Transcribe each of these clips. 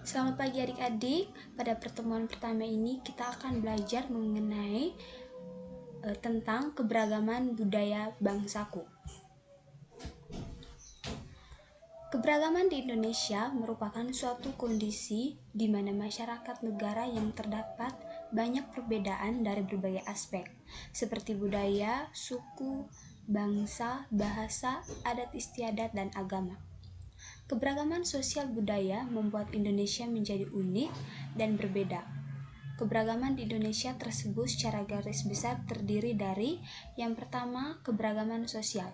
Selamat pagi adik-adik. Pada pertemuan pertama ini kita akan belajar mengenai tentang keberagaman budaya bangsaku. Keberagaman di Indonesia merupakan suatu kondisi di mana masyarakat negara yang terdapat banyak perbedaan dari berbagai aspek, seperti budaya, suku, bangsa, bahasa, adat istiadat, dan agama. Keberagaman sosial budaya membuat Indonesia menjadi unik dan berbeda. Keberagaman di Indonesia tersebut secara garis besar terdiri dari yang pertama, keberagaman sosial.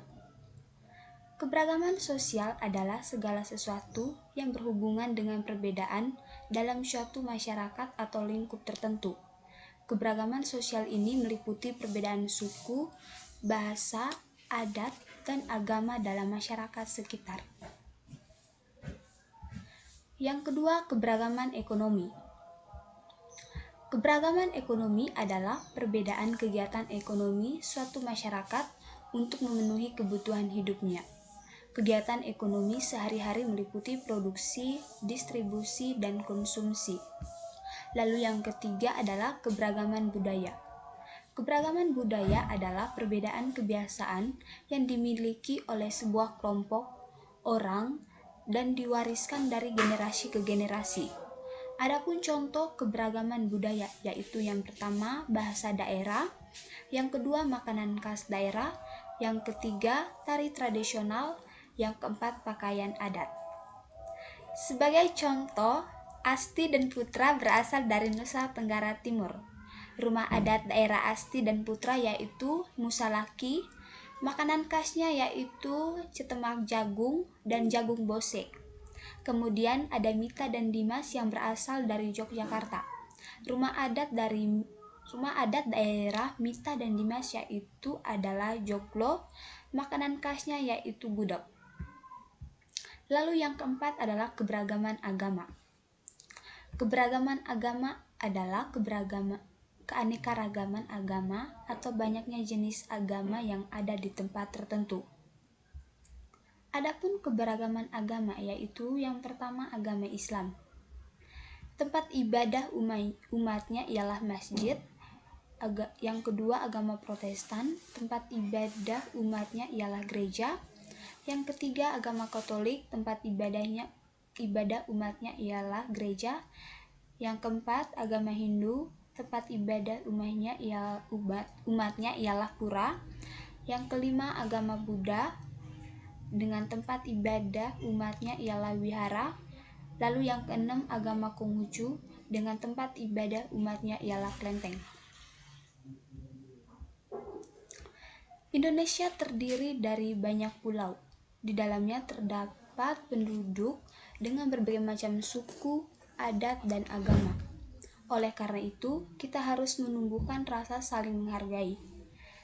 Keberagaman sosial adalah segala sesuatu yang berhubungan dengan perbedaan dalam suatu masyarakat atau lingkup tertentu. Keberagaman sosial ini meliputi perbedaan suku, bahasa, adat, dan agama dalam masyarakat sekitar. Yang kedua, keberagaman ekonomi. Keberagaman ekonomi adalah perbedaan kegiatan ekonomi suatu masyarakat untuk memenuhi kebutuhan hidupnya. Kegiatan ekonomi sehari-hari meliputi produksi, distribusi, dan konsumsi. Lalu yang ketiga adalah keberagaman budaya. Keberagaman budaya adalah perbedaan kebiasaan yang dimiliki oleh sebuah kelompok orang dan diwariskan dari generasi ke generasi. Adapun contoh keberagaman budaya yaitu yang pertama bahasa daerah, yang kedua makanan khas daerah, yang ketiga tari tradisional, yang keempat pakaian adat. Sebagai contoh, Asti dan Putra berasal dari Nusa Tenggara Timur. Rumah adat daerah Asti dan Putra yaitu Musalaki. Makanan khasnya yaitu cetemak jagung dan jagung bosek. Kemudian ada Mita dan Dimas yang berasal dari Yogyakarta. Rumah adat daerah Mita dan Dimas yaitu adalah joglo. Makanan khasnya yaitu gudeg. Lalu yang keempat adalah keberagaman agama. Keberagaman agama adalah keanekaragaman agama atau banyaknya jenis agama yang ada di tempat tertentu. Adapun keberagaman agama yaitu yang pertama agama Islam. Tempat ibadah umatnya ialah masjid. Yang kedua agama Protestan, tempat ibadah umatnya ialah gereja. Yang ketiga agama Katolik, tempat ibadah umatnya ialah gereja. Yang keempat agama Hindu, tempat ibadah umatnya ialah pura. Yang kelima agama Buddha, dengan tempat ibadah umatnya ialah wihara. Lalu yang keenam agama Konghucu, dengan tempat ibadah umatnya ialah kelenteng. Indonesia terdiri dari banyak pulau. Di dalamnya terdapat penduduk dengan berbagai macam suku, adat, dan agama. Oleh karena itu, kita harus menumbuhkan rasa saling menghargai.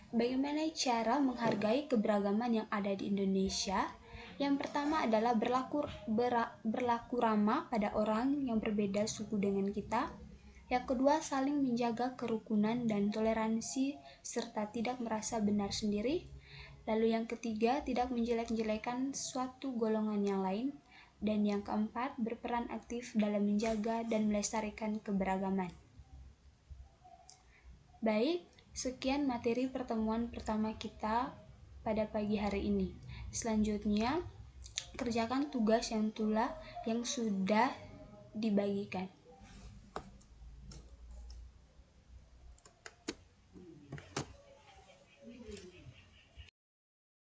Bagaimana cara menghargai keberagaman yang ada di Indonesia? Yang pertama adalah berlaku ramah pada orang yang berbeda suku dengan kita. Yang kedua, saling menjaga kerukunan dan toleransi serta tidak merasa benar sendiri. Lalu yang ketiga, tidak menjelek-jelekan suatu golongan yang lain. Dan yang keempat, berperan aktif dalam menjaga dan melestarikan keberagaman. Baik, sekian materi pertemuan pertama kita pada pagi hari ini. Selanjutnya, kerjakan tugas yang sudah dibagikan.